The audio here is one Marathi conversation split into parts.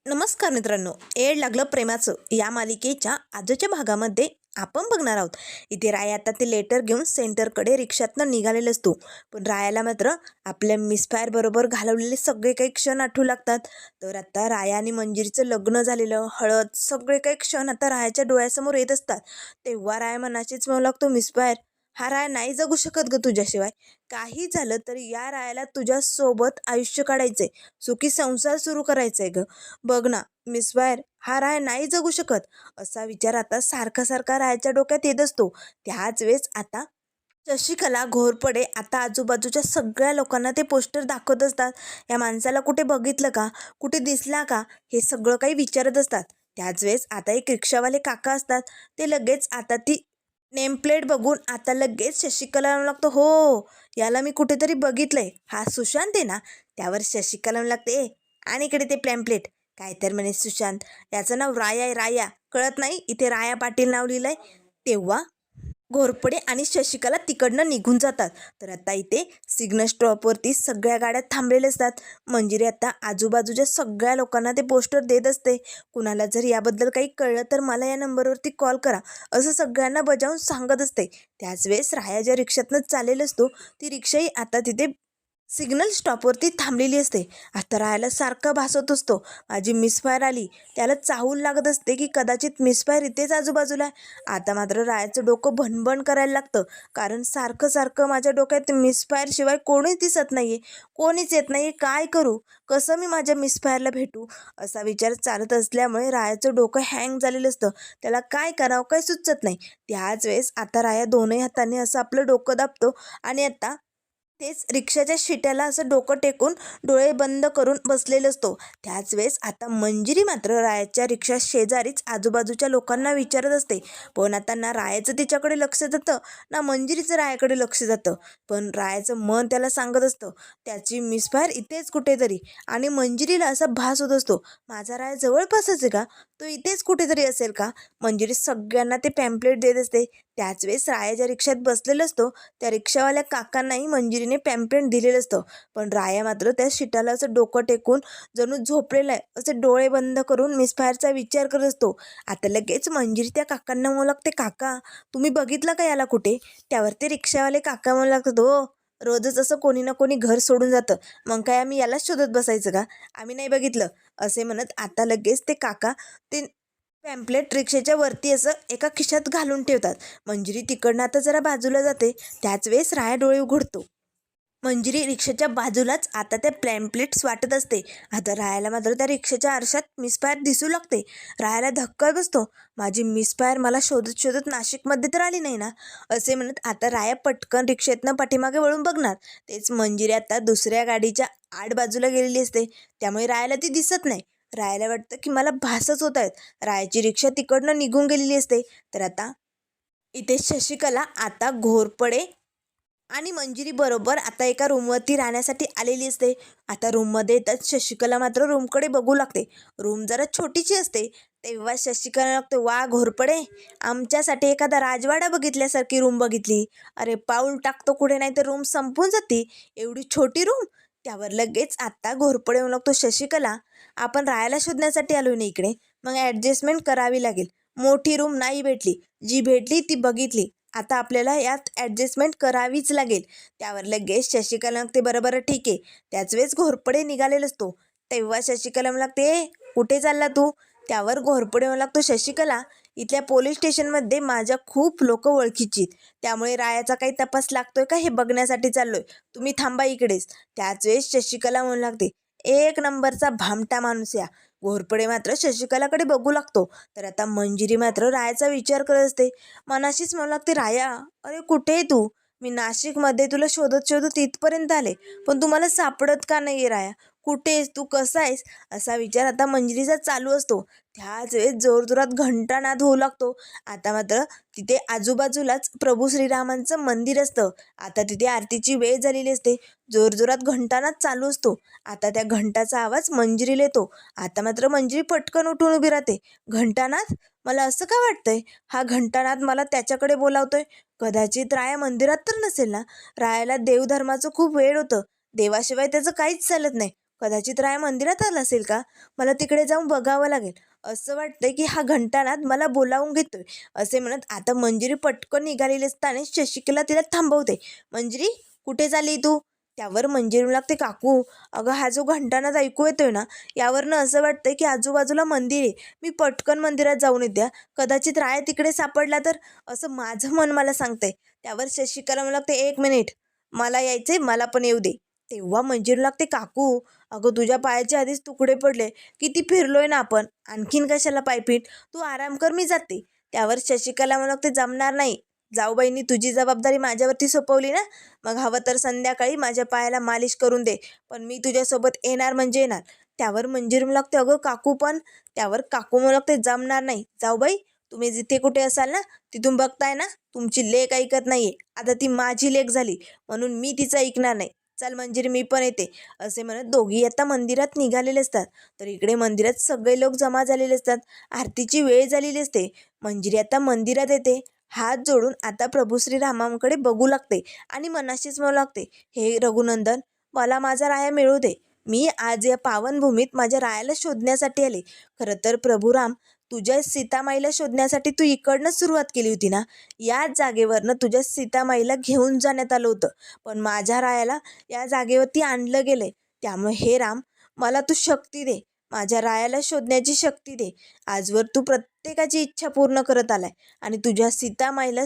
नमस्कार मित्रांनो, येड लागलं प्रेमाचं या मालिकेच्या आजच्या भागामध्ये आपण बघणार आहोत. इथे राया आता ते लेटर घेऊन सेंटरकडे रिक्षातनं निघालेला असतो. पण रायाला मात्र आपल्या मिसफायर बरोबर घालवलेले सगळे काही क्षण आठवू लागतात. तर आता राया आणि मंजिरीचं लग्न झालेलं, हळद, सगळे काही क्षण आता रायाच्या डोळ्यासमोर येत असतात. तेव्हा राया मनाशीच म्हणू लागतो, मिसफायर, हा राया नाही जगू शकत ग तुझ्याशिवाय. काही झालं तरी या रायाला तुझ्यासोबत आयुष्य काढायचंय, सुखी संसार सुरू करायचंय ग. बघ ना मिसफायर, हा राय नाही जगू शकत. असा विचार आता सारखा सारखा रायाच्या डोक्यात येत असतो. त्याच वेळेस आता शशिकला घोरपडे आता आजूबाजूच्या सगळ्या लोकांना ते पोस्टर दाखवत असतात. या माणसाला कुठे बघितलं का, कुठे दिसला का, हे सगळं काही विचारत असतात. त्याच वेळेस आता एक रिक्षावाले काका असतात. ते लगेच आता ती नेमप्लेट बघून आता लगेच शशिकला म्हणू लागतो, हो याला मी कुठेतरी बघितलंय, हा सुशांत आहे ना. त्यावर शशिकला म्हणू लागते, आणि इकडे ते प्लॅम्पलेट. काय तर म्हणे सुशांत, याचं नाव राया आहे, राया. कळत नाही इथे राया पाटील नाव लिहिलंय. तेव्हा घोरपडे आणि शशिकला तिकडनं निघून जातात. तर आता इथे सिग्नल स्टॉपवरती सगळ्या गाड्या थांबलेल्या असतात. मंजिरी आता आजूबाजूच्या सगळ्या लोकांना ते पोस्टर देत असते. कुणाला जर याबद्दल काही कळलं तर मला या नंबरवरती कॉल करा, असं सगळ्यांना बजावून सांगत असते. त्याच वेळेस राया ज्या रिक्षातनं चाललेला असतो, ती रिक्षाही आता तिथे सिग्नल स्टॉपवरती थांबलेली असते. आता राहायला सारखा भासत असतो, माझी मिसफायर आली. त्याला चाहूल लागत असते की कदाचित मिसफायर इथेच आजूबाजूला आहे. आता मात्र रायाचं डोकं भणभण करायला लागतं, कारण सारखं सारखं माझ्या डोक्यात मिसफायर शिवाय कोणीच दिसत नाहीये, कोणीच येत नाहीये. काय करू, कसं मी माझ्या मिसफायरला भेटू, असा विचार चालत असल्यामुळे रायाचं डोकं हँग झालेलं असतं. त्याला काय करावं काय सुचत नाही. त्याच वेळेस आता राया दोनही हाताने असं आपलं डोकं दाबतो आणि आता तेच रिक्षाच्या शिट्याला असं डोकं टेकून डोळे बंद करून बसलेलं असतो. त्याच वेळेस आता मंजिरी मात्र रायाच्या रिक्षा शेजारीच आजूबाजूच्या लोकांना विचारत असते. पण आता ना रायाचं तिच्याकडे लक्ष जातं, ना मंजिरीचं रायाकडे लक्ष जातं. पण रायाचं मन त्याला सांगत असतं, त्याची मिसफायर इथेच कुठेतरी. आणि मंजिरीला असा भास होत असतो, माझा राया जवळपासच आहे का, तो इथेच कुठेतरी असेल का. मंजिरी सगळ्यांना ते पॅम्पलेट देत असते. त्याच वेळेस राया ज्या रिक्षात बसलेला असतो, त्या रिक्षावाल्या काकांनाही मंजिरीने पॅम्पलेट दिलेलं असतं. पण राया मात्र त्या शिटाला असं डोकं टेकून जणू झोपलेला आहे असे डोळे बंद करून मिसफायरचा विचार करत असतो. आता लगेच मंजिरी त्या काकांना म्हणू लागते, काका तुम्ही बघितलं का याला कुठे. त्यावर ते रिक्षावाले काका म्हणू लागतात, हो रोजच असं कोणी ना कोणी घर सोडून जातं, मग काय आम्ही यालाच शोधत बसायचं का, आम्ही नाही बघितलं. असे म्हणत आता लगेच ते काका ते पॅम्पलेट रिक्षेच्या वरती असं एका खिशात घालून ठेवतात. मंजिरी तिकडनं आता जरा बाजूला जाते. त्याच वेळेस राया डोळे उघडतो. मंजिरी रिक्षाच्या बाजूलाच आता त्या पॅम्पलेट्स वाटत असते. आता रायाला मात्र त्या रिक्षाच्या आरशात मिसफायर दिसू लागते. रायाला धक्का बसतो, माझी मिसफायर मला शोधत शोधत नाशिकमध्ये तर आली नाही ना. असे म्हणत आता राया पटकन रिक्षेतनं पाठीमागे वळून बघणार. तेच मंजिरी आता दुसऱ्या गाडीच्या आड बाजूला गेलेली असते, त्यामुळे रायाला ती दिसत नाही. रायाला वाटतं की मला भासच होत आहेत. रायाची रिक्षा तिकडनं निघून गेलेली असते. तर आता इथे शशिकला आता घोरपडे आणि मंजिरी बरोबर आता एका रूमवरती राहण्यासाठी आलेली असते. आता रूममध्ये येताच शशिकला मात्र रूमकडे बघू लागते. रूम जरा छोटीशी असते. तेव्हा शशिकला लागते, वा घोरपडे, आमच्यासाठी एखादा राजवाडा बघितल्यासारखी रूम बघितली. अरे पाऊल टाकतो कुठे नाही तर रूम संपून जाते, एवढी छोटी रूम. त्यावर लगेच आता घोरपडे म्हणू लागतो, शशिकला आपण राहायला शोधण्यासाठी आलो नाही इकडे, मग ॲडजस्टमेंट करावी लागेल. मोठी रूम नाही भेटली, जी भेटली ती बघितली, आता आपल्याला यात ॲडजस्टमेंट करावीच लागेल. त्यावर लगेच शशिकला लागते, बरं बरं ठीक आहे. त्याच वेळेस घोरपडे निघालेला असतो. तेव्हा शशिकला म्हणू लागते, कुठे चालला तू. त्यावर घोरपडे म्हणू लागतो, शशिकला इथल्या पोलीस स्टेशनमध्ये माझ्या खूप लोक ओळखीची, त्यामुळे रायाचा काही तपास लागतोय का हे बघण्यासाठी चाललोय, तुम्ही थांबा इकडेच. त्याच वेळेस शशिकला म्हणू लागते, एक नंबरचा भामटा माणूस या. घोरपडे मात्र शशिकलाकडे बघू लागतो. तर आता मंजिरी मात्र रायाचा विचार करत असते. मनाशीच म्हणू लागते, राया अरे कुठे आहे तू, मी नाशिकमध्ये तुला शोधत शोधत इथपर्यंत आले, पण तू मला सापडत का नाही आहे राया, कुठे आहेस तू, कसा आहेस, असा विचार आता मंजिरीचा चालू असतो. त्याच वेळेस जोरजोरात घंटानाद होऊ लागतो. आता मात्र तिथे आजूबाजूलाच प्रभू श्रीरामांचं मंदिर असतं. आता तिथे आरतीची वेळ झालेली असते. जोरजोरात घंटानाद चालू असतो. आता त्या घंटाचा आवाज मंजिरीला येतो. आता मात्र मंजिरी पटकन उठून उभी राहते. घंटानाद, मला असं का वाटतंय, हा घंटानाद मला त्याच्याकडे बोलावतोय. कदाचित राया मंदिरात तर नसेल ना. रायाला देवधर्माचं खूप वेळ होतं, देवाशिवाय त्याचं काहीच चालत नाही. कदाचित राया मंदिरात आला असेल का? मला तिकडे जाऊन बघावं लागेल. असं वाटतंय की हा घंटानाद मला बोलावून घेतोय. असे म्हणत आता मंजिरी पटकन निघालेली असताना शशिकला तिला थांबवते. मंजिरी, कुठे चालली तू? त्यावर मंजिरी लागते, काकू अगं हा जो घंटानाद ऐकू येतोय ना, यावरनं असं वाटतंय की आजूबाजूला मंदिर आहे. मी पटकन मंदिरात जाऊन येते. कदाचित राया तिकडे सापडला तर, असं माझं मन मला सांगतंय. त्यावर शशिकला मला लागते, 1 मिनिट, मला यायचे, मला पण येऊ दे. तेव्हा मंजिरी लागते, काकू अगं तुझ्या पायाचे आधीच तुकडे पडले, किती फिरलोय ना आपण, आणखीन कशाला पायपीट, तू आराम कर, मी जाते. त्यावर शशिकला मला लागते, जमणार नाही. जाऊबाईंनी तुझी जबाबदारी माझ्यावरती सोपवली ना, मग हवं तर संध्याकाळी माझ्या पायाला मालिश करून दे, पण मी तुझ्यासोबत येणार म्हणजे येणार. त्यावर मंजिरी मला लागते, अगं काकू पण. त्यावर काकू मला लागते, जमणार नाही. जाऊबाई, तुम्ही जिथे कुठे असाल ना, तिथून बघताय ना, तुमची लेक ऐकत नाहीये. आता ती माझी लेक झाली, म्हणून मी तिचं ऐकणार नाही. चल मंजिरी, मी पण येते. असे म्हणत दोघी आता मंदिरात निघालेले असतात. तर इकडे मंदिरात सगळे लोक जमा झालेले असतात. आरतीची वेळ झालेली असते. मंजिरी आता मंदिरात येते. हात जोडून आता प्रभू श्रीरामांकडे बघू लागते आणि मनाशीच म्हणू लागते, हे रघुनंदन, मला माझा राया मिळू दे. मी आज या पावनभूमीत माझ्या रायाला शोधण्यासाठी आले. खरं तर प्रभू राम, तुझ्या सीतामाईला शोधण्यासाठी तू इकडनंच सुरुवात केली होती ना. याच जागेवरनं तुझ्या सीतामाईला घेऊन जाण्यात आलं होतं, पण माझ्या रायाला या जागेवरती आणलं गेलंय. त्यामुळे हे राम, मला तू शक्ती दे, माझ्या रायाला शोधण्याची शक्ती दे. आजवर तू प्रत्येकाची इच्छा पूर्ण करत आलाय आणि तुझ्या सीतामाईला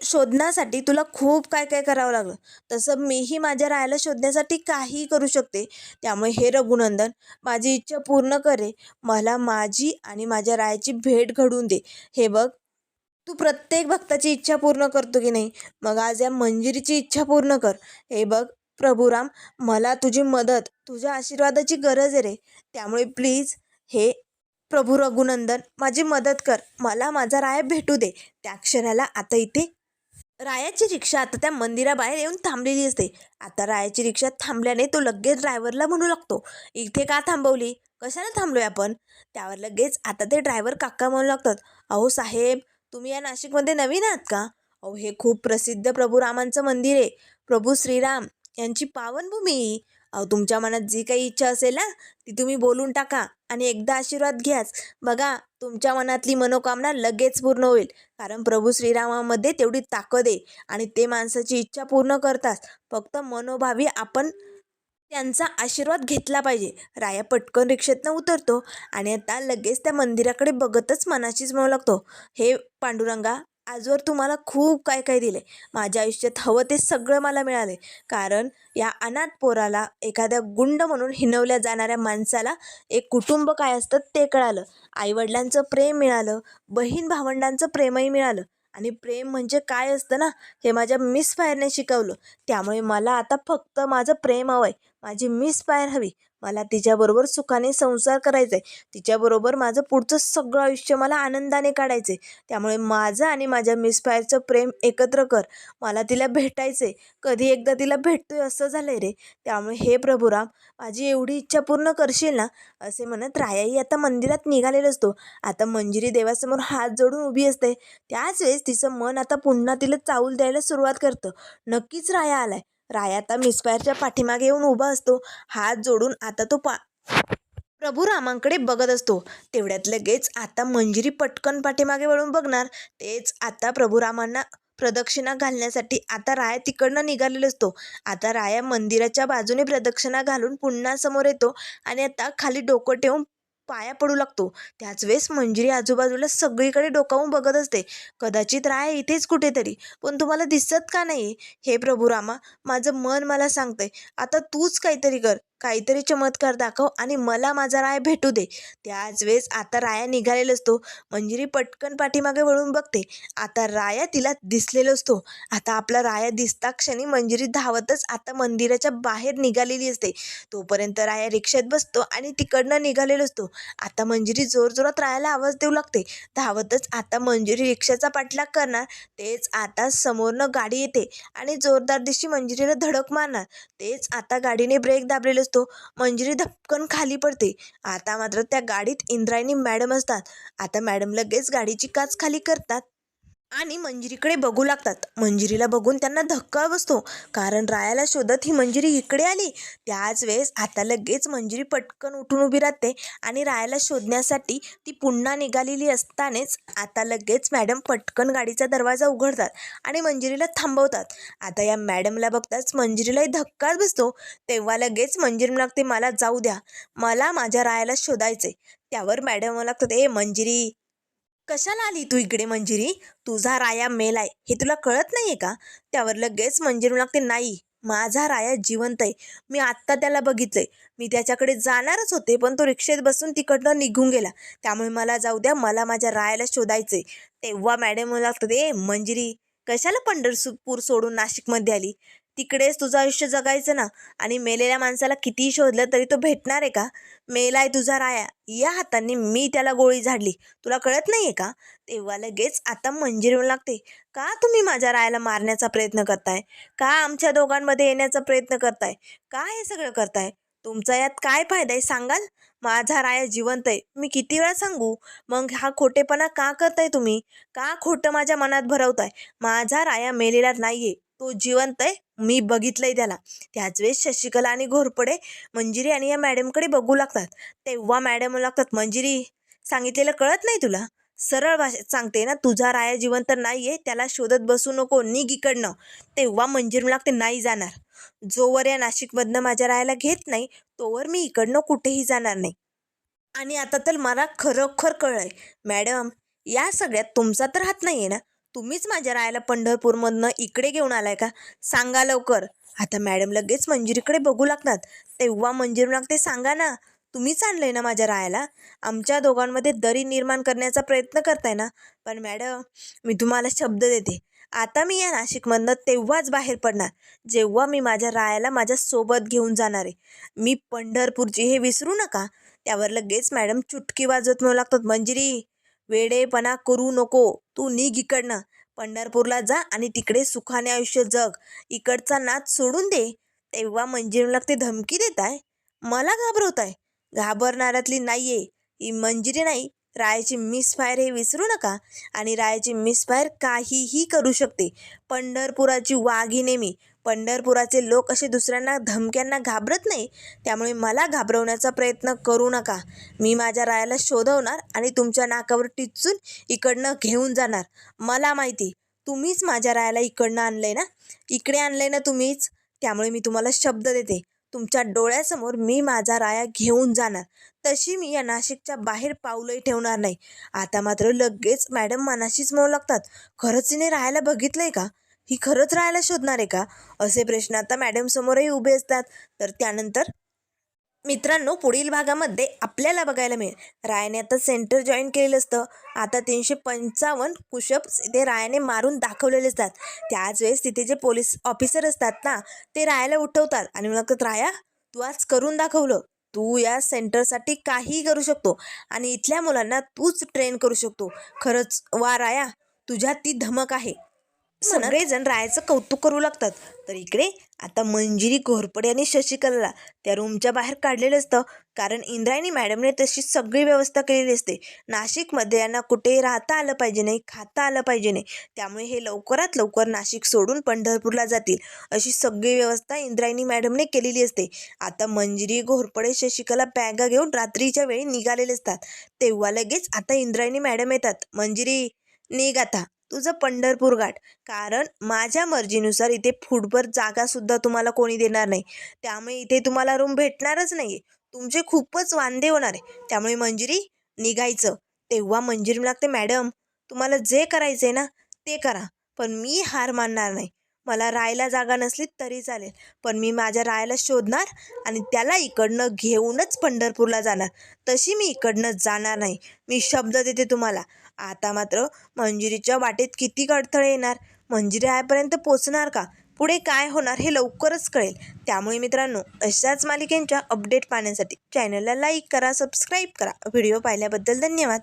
शोधण्यासाठी तुला खूप काय काय करावं लागलं. तसं मीही माझ्या रायाला शोधण्यासाठी काहीही करू शकते. त्यामुळे हे रघुनंदन, माझी इच्छा पूर्ण करे. मला माझी आणि माझ्या रायाची भेट घडवून दे. हे बघ, तू प्रत्येक भक्ताची इच्छा पूर्ण करतो की नाही, मग आज या मंजिरीची इच्छा पूर्ण कर. हे बघ प्रभुराम, मला तुझी मदत, तुझ्या आशीर्वादाची गरज आहे रे. त्यामुळे प्लीज हे प्रभू रघुनंदन, माझी मदत कर. मला माझा राया भेटू दे. त्या क्षणाला आता इथे रायाची रिक्षा आता त्या मंदिराबाहेर येऊन थांबलेली असते. आता रायाची रिक्षा थांबल्याने तो लगेच ड्रायव्हरला म्हणू लागतो, इथे का थांबवली, कशाला थांबलोय आपण? त्यावर लगेच आता ते ड्रायव्हर काका म्हणू लागतात, अहो साहेब, तुम्ही या नाशिकमध्ये नवीन आहात का? अहो हे खूप प्रसिद्ध प्रभू रामांचं मंदिर आहे. प्रभू श्रीराम यांची पावनभूमी. अहो तुमच्या मनात जी काही इच्छा असेल ना, ती तुम्ही बोलून टाका आणि एकदा आशीर्वाद घ्याच. बघा, तुमच्या मनातली मनोकामना लगेच पूर्ण होईल. कारण प्रभू श्रीरामामध्ये तेवढी ताकद आहे आणि ते माणसाची इच्छा पूर्ण करतात. फक्त मनोभावी आपण त्यांचा आशीर्वाद घेतला पाहिजे. राया पटकन रिक्षेतनं उतरतो आणि आता लगेच त्या मंदिराकडे बघतच मनाशीच म्हणू लागतो, हे पांडुरंगा, आजवर तू मला खूप काय काय दिले. माझ्या आयुष्यात हवं ते सगळं मला मिळाले. कारण या अनाथ पोराला, एखाद्या गुंड म्हणून हिणवल्या जाणाऱ्या माणसाला एक कुटुंब काय असतं ते कळालं. आईवडिलांचं प्रेम मिळालं, बहीण भावंडांचं प्रेमही मिळालं आणि प्रेम म्हणजे काय असतं ना, हे माझ्या मिस फायरने शिकवलं. त्यामुळे मला आता फक्त माझं प्रेम हवं आहे, माझी मिस फायर हवी. मला तिच्याबरोबर सुखाने संसार करायचा आहे. तिच्याबरोबर माझं पुढचं सगळं आयुष्य मला आनंदाने काढायचं आहे. त्यामुळे माझं आणि माझ्या मिस फायरचं प्रेम एकत्र कर. मला तिला भेटायचं आहे. कधी एकदा तिला भेटतोय असं झालं आहे रे. त्यामुळे हे प्रभुराम, माझी एवढी इच्छा पूर्ण करशील ना? असे म्हणत रायाही आता मंदिरात निघालेला असतो. आता मंजिरी देवासमोर हात जोडून उभी असते. त्याच वेळेस तिचं मन आता पुन्हा तिला चाऊल द्यायला सुरुवात करतं. नक्कीच राया आलाय. राया आता मिसफायरच्या पाठीमागे येऊन उभा असतो. हात जोडून आता तो प्रभू रामांकडे बघत असतो. तेवढ्यात लगेच आता मंजिरी पटकन पाठीमागे वळून बघणार. तेच आता प्रभू रामांना प्रदक्षिणा घालण्यासाठी आता राया तिकडनं निघालेला असतो. आता राया मंदिराच्या बाजूने प्रदक्षिणा घालून पुन्हा समोर येतो आणि आता खाली डोकं ठेवून पाया पडू लागतो. त्याच वेळेस मंजिरी आजूबाजूला सगळीकडे डोकावून बघत असते. कदाचित राया इथेच कुठेतरी, पण तुम्हाला दिसत का नाही? हे प्रभू रामा, माझं मन मला सांगतंय, आता तूच काहीतरी कर, काहीतरी चमत्कार दाखव आणि मला माझा राया भेटू दे. त्याच वेळेस आता राया निघालेला असतो. मंजिरी पटकन पाठीमागे वळून बघते. आता राया तिला दिसलेला असतो. आता आपला राया दिसता क्षणी मंजिरी धावतच आता मंदिराच्या बाहेर निघालेली असते. तोपर्यंत राया रिक्षात बसतो आणि तिकडनं निघालेला असतो. आता मंजिरी जोरजोरात रायाला आवाज देऊ लागते. धावतच आता मंजिरी रिक्षाचा पाठलाग करणार. तेच आता समोरनं गाडी येते आणि जोरदार दिशी मंजिरीला धडक मारणार. तेच आता गाडीने ब्रेक दाबलेला असतो. मंजिरी धपकन खाली पडते. आता मात्र त्या गाडीत इंद्रायणी मॅडम असतात. आता मॅडम लगेच गाडीची काच खाली करतात आणि मंजिरीकडे बघू लागतात. मंजिरीला बघून त्यांना धक्का बसतो, कारण रायाला शोधत ही मंजिरी इकडे आली. त्याच वेळेस आता लगेच मंजिरी पटकन उठून उभी राहते आणि रायाला शोधण्यासाठी ती पुन्हा निघालेली असतानाच आता लगेच मॅडम पटकन गाडीचा दरवाजा उघडतात आणि मंजिरीला थांबवतात. आता या मॅडमला बघताच मंजिरीलाही धक्काच बसतो. तेव्हा लगेच मंजिरी लागते, मला जाऊ द्या, मला माझ्या रायाला शोधायचे. त्यावर मॅडम लागतात, ए मंजिरी, कशाला आली तू इकडे मंजिरी? तुझा राया मेलाय हे तुला कळत नाहीये का? त्यावर लगेच मंजिरी लागते, नाही, माझा राया जिवंत आहे. मी आत्ता त्याला बघितलंय. मी त्याच्याकडे जाणारच होते, पण तो रिक्षेत बसून तिकडनं निघून गेला. त्यामुळे मला जाऊ द्या, मला माझ्या रायाला शोधायचंय. तेव्हा मॅडम लागतात, ए मंजिरी, कशाला पंढरपूर सोडून नाशिकमध्ये आली? तिकडेच तुझं आयुष्य जगायचं ना. आणि मेलेल्या माणसाला कितीही शोधलं तरी तो भेटणार आहे का? मेलाय तुझा राया, या हाताने मी त्याला गोळी झाडली, तुला कळत नाहीये का? तेव्हा लगेच आता मंजिरी लागते, का तुम्ही माझ्या रायाला मारण्याचा प्रयत्न करताय? का आमच्या दोघांमध्ये येण्याचा प्रयत्न करताय? का हे सगळं करताय? तुमचा यात काय फायदा आहे सांगाल? माझा राया जिवंत आहे, मी किती वेळा सांगू? मग हा खोटेपणा का करताय तुम्ही? का खोटं माझ्या मनात भरवताय? माझा राया मेलेला नाहीये, तो जिवंत आहे, मी बघितलंय त्याला. त्याच वेळेस शशिकला आणि घोरपडे मंजिरी आणि या मॅडमकडे बघू लागतात. तेव्हा मॅडम लागतात, मंजिरी, सांगितलेलं कळत नाही तुला? सरळ भाषेत सांगते ना, तुझा राया जिवंत नाहीये, त्याला शोधत बसू नको, निघ इकडनं. तेव्हा मंजिरी लागते, नाही जाणार. जोवर या नाशिकमधनं माझ्या रायाला घेत नाही तोवर मी इकडनं कुठेही जाणार नाही. आणि आता तर मला खरोखर कळलंय मॅडम, या सगळ्यात तुमचा तर हात नाहीये ना. तुम्हीच माझ्या रायाला पंढरपूरमधनं इकडे घेऊन आलाय का? सांगा लवकर. आता मॅडम लगेच मंजिरीकडे बघू लागतात. तेव्हा मंजिरी लागते, सांगा ना, तुम्हीच आणलंय ना माझ्या रायाला? आमच्या दोघांमध्ये दरी निर्माण करण्याचा प्रयत्न करताय ना. पण मॅडम, मी तुम्हाला शब्द देते, आता मी या नाशिकमधनं तेव्हाच बाहेर पडणार जेव्हा मी माझ्या रायाला माझ्या सोबत घेऊन जाणार आहे. मी पंढरपूरची हे विसरू नका. त्यावर लगेच मॅडम चुटकी वाजवत म्हणू लागतात, मंजिरी, वेडेपणा करू नको, तू निघ इकडनं. पंढरपूरला जा आणि तिकडे सुखाने आयुष्य जग, इकडचा नाद सोडून दे. तेव्हा मंजिरी लागते, धमकी देताय? मला घाबरवताय? घाबरणाऱ्यातली नाहीये ही मंजिरी, नाही, रायाची मिसफायर हे विसरू नका. आणि रायाची मिसफायर काहीही करू शकते. पंढरपुराची वाघिणी मी. पंढरपुराचे लोक असे दुसऱ्यांना धमक्यांना घाबरत नाही. त्यामुळे मला घाबरवण्याचा प्रयत्न करू नका. मी माझ्या रायाला शोधवणार आणि तुमच्या नाकावर टिचून इकडनं घेऊन जाणार. मला माहिती, तुम्हीच माझ्या रायाला इकडनं आणलंय ना, इकडे आणलंय ना तुम्हीच. त्यामुळे मी तुम्हाला शब्द देते, तुमच्या डोळ्यासमोर मी माझा राया घेऊन जाणार. तशी मी या नाशिकच्या बाहेर पाऊलही ठेवणार नाही. आता मात्र लगेच मॅडम मनाशीच म्हणू लागतात, खरंच तिने राहायला बघितलंय का? ही खरंच राहायला शोधणार आहे का? असे प्रश्न आता मॅडम समोरही उभे असतात. तर त्यानंतर मित्रांनो, पुढील भागामध्ये आपल्याला बघायला मिळेल, रायाने आता सेंटर जॉईन केलेलं असतं. आता 355 पुशअप्स ते रायाने मारून दाखवलेले असतात. त्याच वेळेस तिथे जे पोलीस ऑफिसर असतात ना, ते रायाला उठवतात आणि म्हणतात, राया, तू आज करून दाखवलं. तू या सेंटरसाठी काहीही करू शकतो आणि इथल्या मुलांना तूच ट्रेन करू शकतो. खरंच वा राया, तुझ्यात ती धमक आहे. सगळेजण रायाचं कौतुक करू लागतात. तर इकडे आता मंजिरी, घोरपडे आणि शशिकलाला त्या रूमच्या बाहेर काढलेलं असतं, कारण इंद्रायणी मॅडमने तशी सगळी व्यवस्था केलेली असते. नाशिकमध्ये यांना कुठेही राहता आलं पाहिजे नाही, खाता आलं पाहिजे नाही. त्यामुळे हे लवकरात लवकर नाशिक सोडून पंढरपूरला जातील, अशी सगळी व्यवस्था इंद्रायणी मॅडमने केलेली असते. आता मंजिरी, घोरपडे, शशिकला बॅगा घेऊन रात्रीच्या वेळी निघालेले असतात. तेव्हा लगेच आता इंद्रायणी मॅडम येतात, मंजिरी, निघ आता, तुझं पंढरपूर गाठ, कारण माझ्या मर्जीनुसार इथे फुटभर जागासुद्धा तुम्हाला कोणी देणार नाही. त्यामुळे इथे तुम्हाला रूम भेटणारच नाही. तुमचे खूपच वांदे होणार आहे. त्यामुळे मंजिरी, निघायचं. तेव्हा मंजिरी लागते, मॅडम, तुम्हाला जे करायचं आहे ना ते करा, पण मी हार मानणार नाही. मला राहायला जागा नसली तरी चालेल, पण मी माझ्या रायाला शोधणार आणि त्याला इकडनं घेऊनच पंढरपूरला जाणार. तशी मी इकडनं जाणार नाही, मी शब्द देते तुम्हाला. आता मात्र मंजिरीच्या वाटेत किती अडथळे येणार, मंजिरी आयपर्यंत पोचणार का, पुढे काय होणार हे लवकरच कळेल. त्यामुळे मित्रांनो, अशाच मालिकेंच्या अपडेट पाहण्यासाठी चॅनलला लाईक करा, सबस्क्राईब करा. व्हिडिओ पाहिल्याबद्दल धन्यवाद.